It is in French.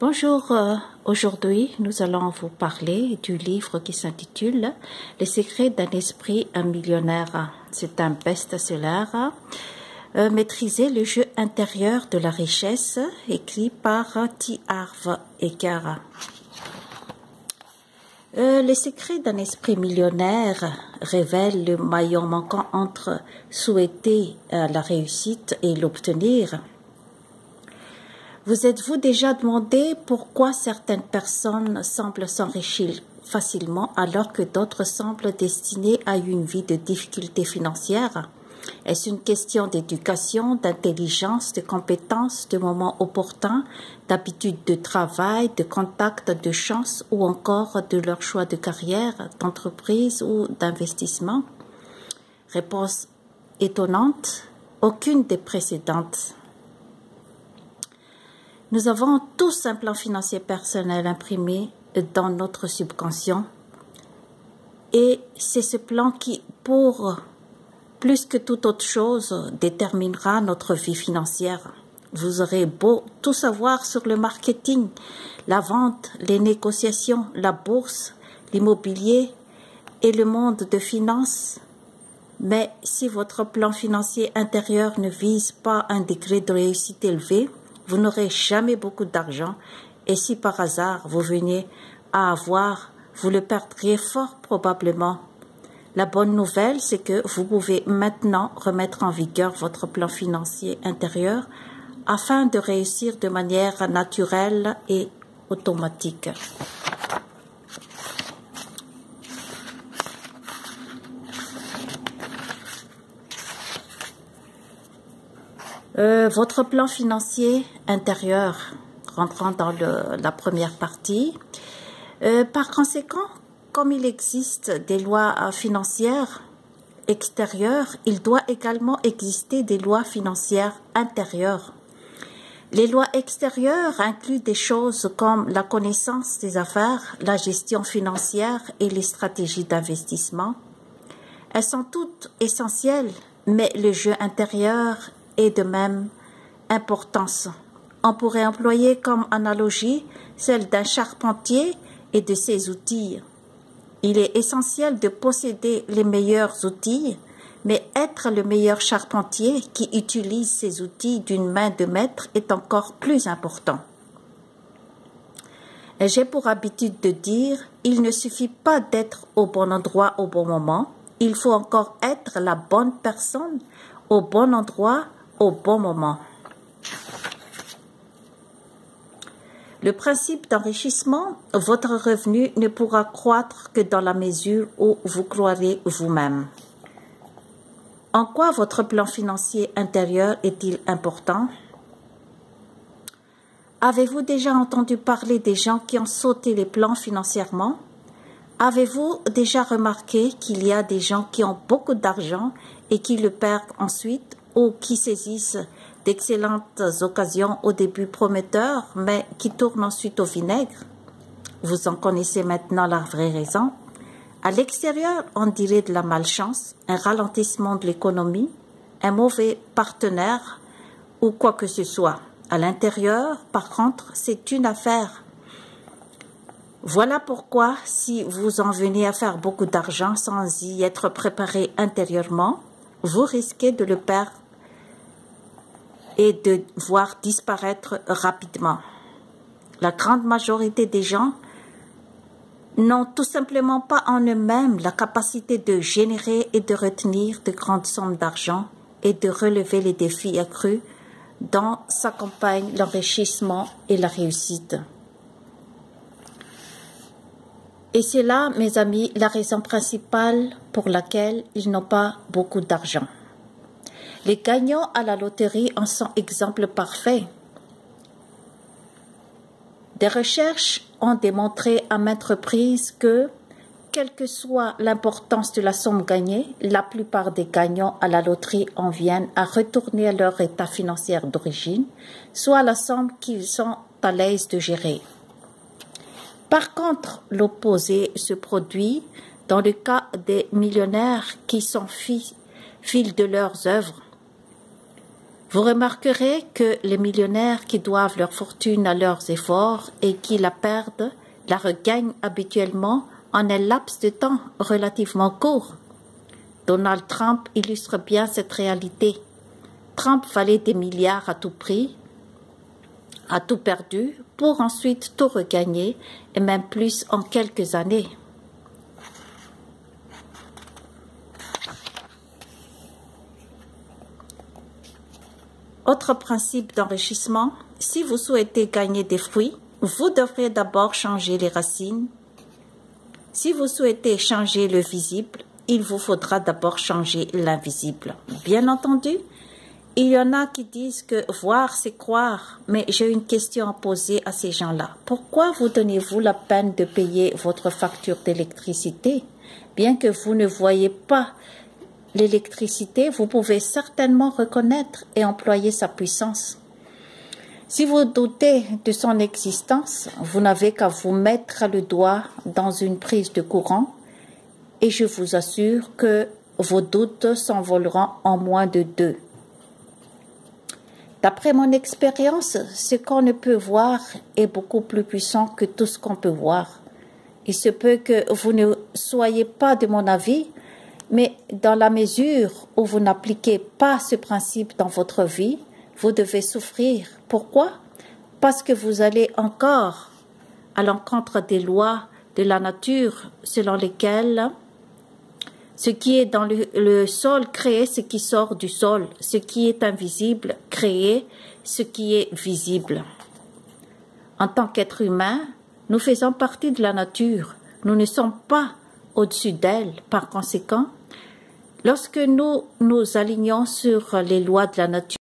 Bonjour, aujourd'hui nous allons vous parler du livre qui s'intitule « Les secrets d'un esprit millionnaire ». C'est un best-seller. Maîtriser le jeu intérieur de la richesse, écrit par T. Harv Eker. Les secrets d'un esprit millionnaire révèlent le maillon manquant entre souhaiter la réussite et l'obtenir. Vous êtes-vous déjà demandé pourquoi certaines personnes semblent s'enrichir facilement alors que d'autres semblent destinées à une vie de difficultés financières? Est-ce une question d'éducation, d'intelligence, de compétences, de moments opportuns, d'habitude de travail, de contact, de chance ou encore de leur choix de carrière, d'entreprise ou d'investissement? Réponse étonnante, aucune des précédentes. Nous avons tous un plan financier personnel imprimé dans notre subconscient et c'est ce plan qui, pour plus que toute autre chose, déterminera notre vie financière. Vous aurez beau tout savoir sur le marketing, la vente, les négociations, la bourse, l'immobilier et le monde de finances. Mais si votre plan financier intérieur ne vise pas un degré de réussite élevé, vous n'aurez jamais beaucoup d'argent et si par hasard vous veniez à avoir, vous le perdriez fort probablement. La bonne nouvelle, c'est que vous pouvez maintenant remettre en vigueur votre plan financier intérieur afin de réussir de manière naturelle et automatique. Votre plan financier intérieur, rentrant dans la première partie. Par conséquent, comme il existe des lois financières extérieures, il doit également exister des lois financières intérieures. Les lois extérieures incluent des choses comme la connaissance des affaires, la gestion financière et les stratégies d'investissement. Elles sont toutes essentielles, mais le jeu intérieur est de même importance. On pourrait employer comme analogie celle d'un charpentier et de ses outils. Il est essentiel de posséder les meilleurs outils, mais être le meilleur charpentier qui utilise ses outils d'une main de maître est encore plus important. Et j'ai pour habitude de dire, il ne suffit pas d'être au bon endroit au bon moment, il faut encore être la bonne personne au bon endroit au bon moment. Le principe d'enrichissement, votre revenu ne pourra croître que dans la mesure où vous croirez vous-même. En quoi votre plan financier intérieur est-il important? Avez-vous déjà entendu parler des gens qui ont sauté les plans financièrement? Avez-vous déjà remarqué qu'il y a des gens qui ont beaucoup d'argent et qui le perdent ensuite ou qui saisissent d'excellentes occasions au début prometteurs, mais qui tournent ensuite au vinaigre? Vous en connaissez maintenant la vraie raison. À l'extérieur, on dirait de la malchance, un ralentissement de l'économie, un mauvais partenaire ou quoi que ce soit. À l'intérieur, par contre, c'est une affaire. Voilà pourquoi, si vous en venez à faire beaucoup d'argent sans y être préparé intérieurement, vous risquez de le perdre et de voir disparaître rapidement. La grande majorité des gens n'ont tout simplement pas en eux-mêmes la capacité de générer et de retenir de grandes sommes d'argent et de relever les défis accrus dont s'accompagnent l'enrichissement et la réussite. Et c'est là, mes amis, la raison principale pour laquelle ils n'ont pas beaucoup d'argent. Les gagnants à la loterie en sont exemple parfait. Des recherches ont démontré à maintes reprises que, quelle que soit l'importance de la somme gagnée, la plupart des gagnants à la loterie en viennent à retourner à leur état financier d'origine, soit la somme qu'ils sont à l'aise de gérer. Par contre, l'opposé se produit dans le cas des millionnaires qui sont fils de leurs œuvres. Vous remarquerez que les millionnaires qui doivent leur fortune à leurs efforts et qui la perdent, la regagnent habituellement en un laps de temps relativement court. Donald Trump illustre bien cette réalité. Trump valait des milliards à tout prix, a tout perdu, pour ensuite tout regagner, et même plus en quelques années. Autre principe d'enrichissement, si vous souhaitez gagner des fruits, vous devrez d'abord changer les racines. Si vous souhaitez changer le visible, il vous faudra d'abord changer l'invisible. Bien entendu, il y en a qui disent que voir, c'est croire, mais j'ai une question à poser à ces gens-là. Pourquoi vous donnez-vous la peine de payer votre facture d'électricité? Bien que vous ne voyez pas l'électricité, vous pouvez certainement reconnaître et employer sa puissance. Si vous doutez de son existence, vous n'avez qu'à vous mettre le doigt dans une prise de courant et je vous assure que vos doutes s'envoleront en moins de 2. D'après mon expérience, ce qu'on ne peut voir est beaucoup plus puissant que tout ce qu'on peut voir. Il se peut que vous ne soyez pas de mon avis, mais dans la mesure où vous n'appliquez pas ce principe dans votre vie, vous devez souffrir. Pourquoi? Parce que vous allez encore à l'encontre des lois de la nature selon lesquelles ce qui est dans le sol crée ce qui sort du sol, ce qui est invisible crée ce qui est visible. En tant qu'être humain, nous faisons partie de la nature. Nous ne sommes pas au-dessus d'elle. Par conséquent, lorsque nous nous alignons sur les lois de la nature,